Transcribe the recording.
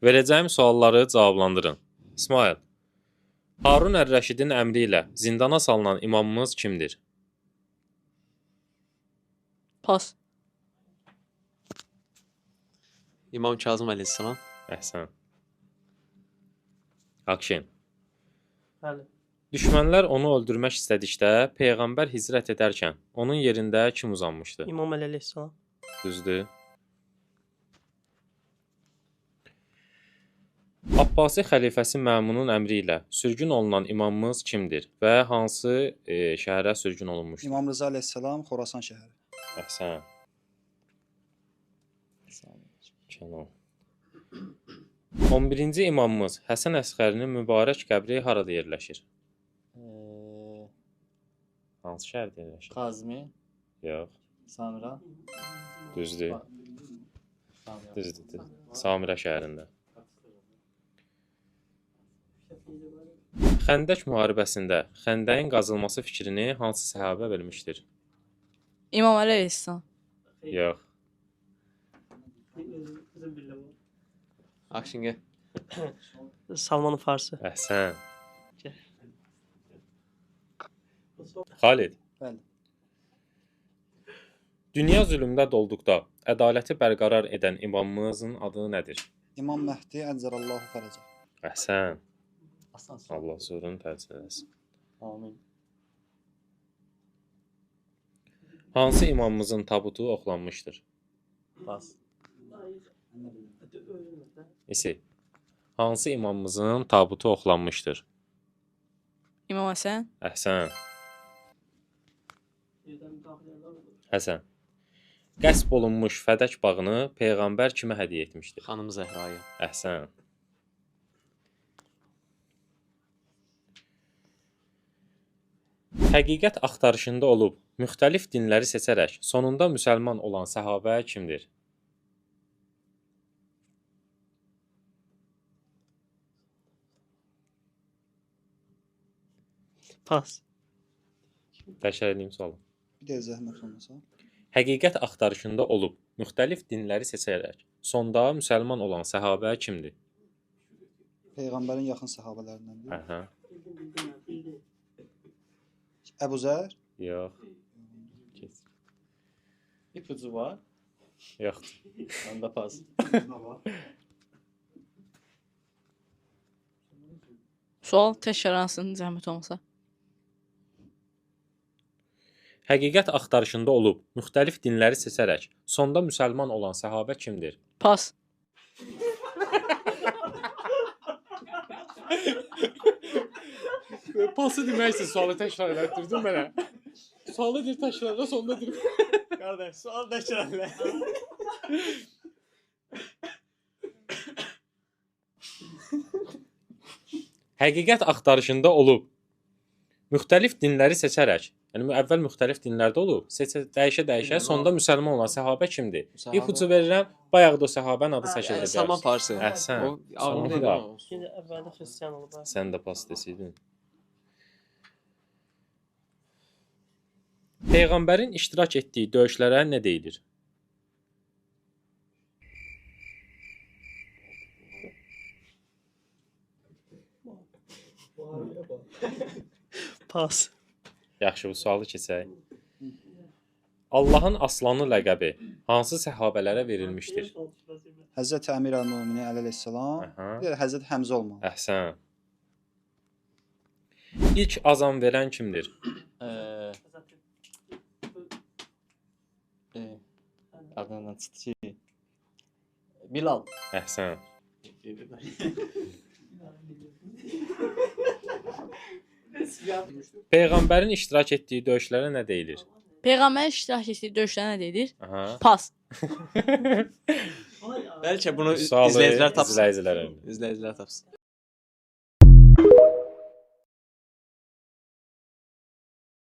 Verəcəyim sualları cavablandırın. İsmail, Harun Ər-Rəşidin əmri ilə zindana salınan imamımız kimdir? Pas. İmam Kazım Əleyhisselam. Əhsən. Akşin. Bəli. Düşmənlər onu öldürmək istədikdə Peyğəmbər hicrət edərkən onun yerində kim uzanmışdı? İmam Əleyhisselam. Düzdür. Abbasi xəlifəsi Məmunun əmri ilə sürgün olunan imamımız kimdir və hansı şəhərə sürgün olunmuşdur? İmam Rıza Aleyhisselam, Xorasan şəhəri. Əhsən. Kənan. 11-ci imamımız Həsən Əsqərinin mübarək qəbri harada yerləşir? Hansı şəhərdə yerləşir? Kazmi, Yox, Samira, düzdür. Samira. Düzdür. Samira şəhərində. Xəndək müharibəsində xəndəyin qazılması fikrini hansı səhabə vermişdir? İmam Əleyhisselam. Yox. Akşinge. Salman Farsi. Əhsən. Xalid. Bəli. Dünya zülmdə dolduqda ədaləti bərqərar edən imamımızın adı nədir? İmam Məhdi Əncərallahu fərəcə. Əhsən. Aslan. Allah sorunu təhsil etsin. Amin. Hansı imamımızın tabutu oxlanmışdır? Pas. İsi. Hansı imamımızın tabutu oxlanmışdır? İmam Həsən. Əhsən. Həsən. Qəsb olunmuş Fədək bağını Peyğəmbər kimə hədiyyə etmişdir? Xanım Zəhraya. Əhsən. Həqiqət axtarışında olub, müxtəlif dinləri seçərək, sonunda müsəlman olan səhabə kimdir? Pas. Təkrar edeyim sualı. Bir də zəhmət olmasa. Həqiqət axtarışında olub, müxtəlif dinləri seçərək, sonda müsəlman olan səhabə kimdir? Peyğəmbərin yaxın səhabələrindəndir. Aha. Əbu Zər, Yox. Keç. İpucu var. Yoxdur. Onda pas. Sual təkrarlansın zəhmət olmasa. Həqiqət axtarışında olub, müxtəlif dinləri seçərək, sonda müsəlman olan səhabə kimdir? Pas. Pası demək üçün sualı təkrar etdirdin mənə. Sualı deyir təkrarla, sonda deyir. Kardeş, sual tekrarla. Həqiqət axtarışında olub, müxtəlif dinləri seçərək, yəni əvvəl müxtəlif dinlərdə olub, dəyişə-dəyişə, sonda müsəlman olan səhabə kimdir? Səhabə- İpucu verirəm, bayaq da o səhabənin adı çəkildi. Salman Farsi. Əhsən. O ağır Salman deyil da. ama. Şimdi əvvəldə xristian olub. Sən də pas deseydin. Peyğəmbərin iştirak etdiyi döyüşlərə nə deyilir? Pas. Yaxşı, bu sualı keçək. Allahın aslanı ləqəbi hansı səhabələrə verilmişdir? Həzrət Əmir əl-Möminin Əleyhisselam, Aha. bir də Həzrət Həmzə olmalı. Əhsən. İlk azan verən kimdir? Adından çıktı ki. Bilal. Əhsən. Peyğəmbərin iştirak etdiyi döyüşlərə nə deyilir? Peyğəmbər iştirak etdiyi döyüşlərə nə deyilir? Aha. Pas. Belki bunu Sualı izleyiciler tapsın. izləyicilər. İzleyiciler tapsın.